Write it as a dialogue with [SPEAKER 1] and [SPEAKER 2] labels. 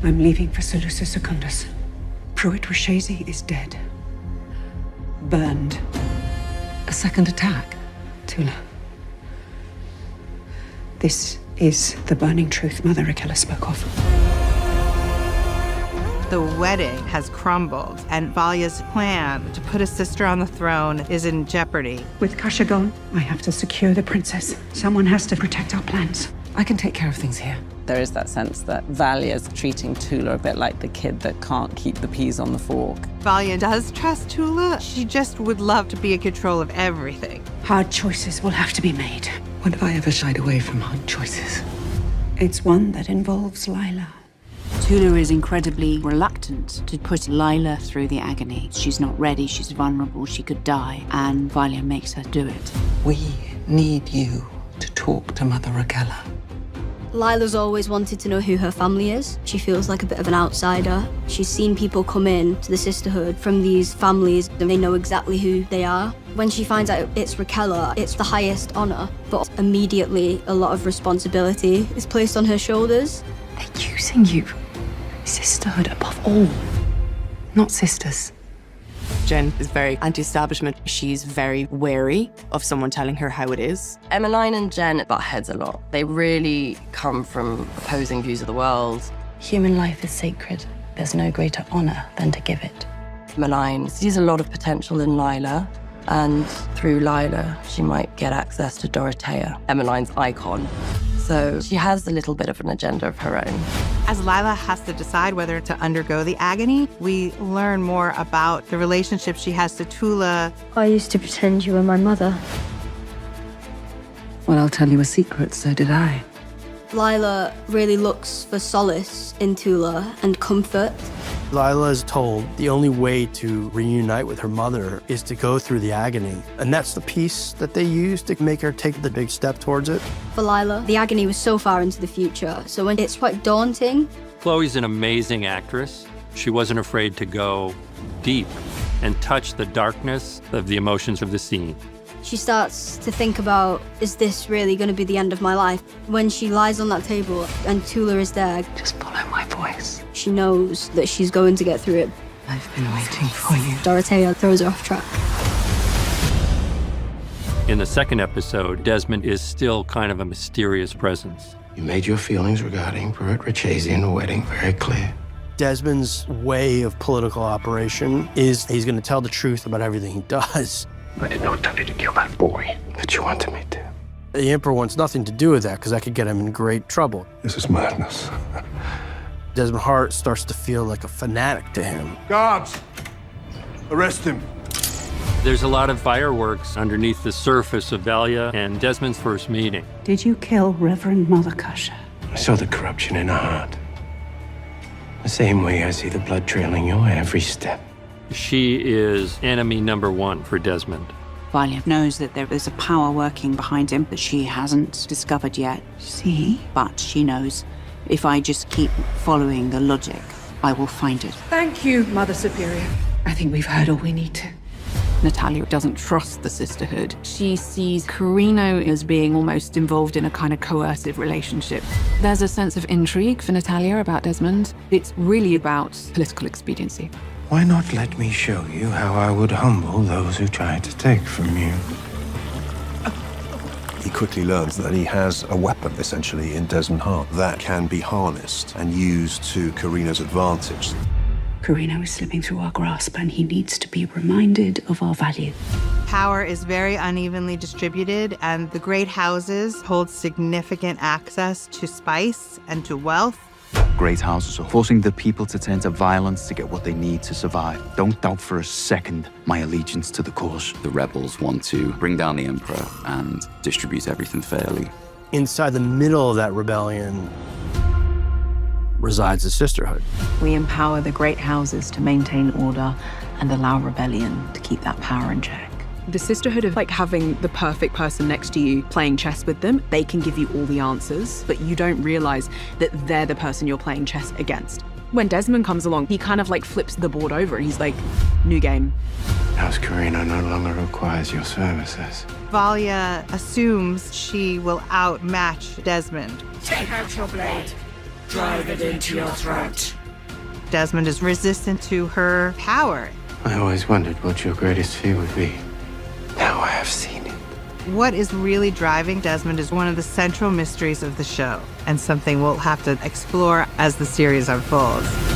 [SPEAKER 1] I'm leaving for Seleucus Secundus. Pruitt Rashezi is dead. Burned.
[SPEAKER 2] A second attack?
[SPEAKER 1] Tula. This is the burning truth Mother Akela spoke of.
[SPEAKER 3] The wedding has crumbled, and Valya's plan to put his sister on the throne is in jeopardy.
[SPEAKER 1] With Kasha gone, I have to secure the princess. Someone has to protect our plans.
[SPEAKER 2] I can take care of things here.
[SPEAKER 4] There is that sense that Valya's treating Tula a bit like the kid that can't keep the peas on the fork.
[SPEAKER 3] Valya does trust Tula. She just would love to be in control of everything.
[SPEAKER 1] Hard choices will have to be made.
[SPEAKER 2] When have I ever shied away from hard choices?
[SPEAKER 1] It's one that involves Lila.
[SPEAKER 5] Tula is incredibly reluctant to put Lila through the agony. She's not ready, she's vulnerable, she could die, and Valya makes her do it.
[SPEAKER 2] We need you to talk to Mother Akela.
[SPEAKER 6] Lila's always wanted to know who her family is. She feels like a bit of an outsider. She's seen people come in to the sisterhood from these families, and they know exactly who they are. When she finds out it's Raquella, it's the highest honor, but immediately a lot of responsibility is placed on her shoulders.
[SPEAKER 7] They're using you. Sisterhood above all, not sisters.
[SPEAKER 8] Jen is very anti-establishment. She's very wary of someone telling her how it is.
[SPEAKER 9] Emmeline and Jen butt heads a lot. They really come from opposing views of the world.
[SPEAKER 7] Human life is sacred. There's no greater honor than to give it.
[SPEAKER 9] Emmeline sees a lot of potential in Lila, and through Lila, she might get access to Dorothea, Emmeline's icon. So she has a little bit of an agenda of her own.
[SPEAKER 3] As Lila has to decide whether to undergo the agony, we learn more about the relationship she has to Tula.
[SPEAKER 6] I used to pretend you were my mother.
[SPEAKER 2] Well, I'll tell you a secret, so did I.
[SPEAKER 6] Lila really looks for solace in Tula and comfort.
[SPEAKER 10] Lila is told the only way to reunite with her mother is to go through the agony. And that's the piece that they use to make her take the big step towards it.
[SPEAKER 6] For Lila, the agony was so far into the future, so when it's quite daunting.
[SPEAKER 11] Chloe's an amazing actress. She wasn't afraid to go deep and touch the darkness of the emotions of the scene.
[SPEAKER 6] She starts to think about, is this really going to be the end of my life? When she lies on that table and Tula is there,
[SPEAKER 2] Just follow my voice.
[SPEAKER 6] she knows that she's going to get through it.
[SPEAKER 2] I've been waiting for you.
[SPEAKER 6] Dorothea throws her off track.
[SPEAKER 11] In the second episode, Desmond is still kind of a mysterious presence.
[SPEAKER 12] You made your feelings regarding Pruitt Rashezi and the wedding very clear.
[SPEAKER 10] Desmond's way of political operation is he's going to tell the truth about everything he does.
[SPEAKER 12] I did not tell you to kill that boy, but you wanted me to.
[SPEAKER 10] The Emperor wants nothing to do with that because that could get him in great trouble.
[SPEAKER 12] This is madness.
[SPEAKER 10] Desmond Hart starts to feel like a fanatic to him.
[SPEAKER 12] Guards! Arrest him.
[SPEAKER 11] There's a lot of fireworks underneath the surface of Valya and Desmond's first meeting.
[SPEAKER 1] Did you kill Reverend Mother Kasha?
[SPEAKER 12] I saw the corruption in her heart. The same way I see the blood trailing your every step.
[SPEAKER 11] She is enemy number one for Desmond.
[SPEAKER 5] Valya knows that there is a power working behind him that she hasn't discovered yet.
[SPEAKER 1] See?
[SPEAKER 5] But she knows if I just keep following the logic, I will find it.
[SPEAKER 1] Thank you, Mother Superior. I think we've heard all we need to.
[SPEAKER 5] Natalia doesn't trust the sisterhood. She sees Carino as being almost involved in a kind of coercive relationship. There's a sense of intrigue for Natalia about Desmond. It's really about political expediency.
[SPEAKER 12] Why not let me show you how I would humble those who try to take from you?
[SPEAKER 13] He quickly learns that he has a weapon, essentially, in Desmond Hart that can be harnessed and used to Carino's advantage.
[SPEAKER 1] Carino is slipping through our grasp, and he needs to be reminded of our value.
[SPEAKER 3] Power is very unevenly distributed, and the great houses hold significant access to spice and to wealth.
[SPEAKER 14] Great houses are forcing the people to turn to violence to get what they need to survive. Don't doubt for a second my allegiance to the cause.
[SPEAKER 15] The rebels want to bring down the Emperor and distribute everything fairly.
[SPEAKER 10] Inside the middle of that rebellion resides the sisterhood.
[SPEAKER 5] We empower the great houses to maintain order and allow rebellion to keep that power in check.
[SPEAKER 8] The sisterhood of like having the perfect person next to you playing chess with them. They can give you all the answers, but you don't realize that they're the person you're playing chess against. When Desmond comes along, he kind of like flips the board over and he's like, new game.
[SPEAKER 12] House Carino no longer requires your services.
[SPEAKER 3] Valya assumes she will outmatch Desmond.
[SPEAKER 1] Take out your blade.
[SPEAKER 16] Drive it into your throat.
[SPEAKER 3] Desmond is resistant to her power.
[SPEAKER 12] I always wondered what your greatest fear would be. Now I have seen it.
[SPEAKER 3] What is really driving Desmond is one of the central mysteries of the show, and something we'll have to explore as the series unfolds.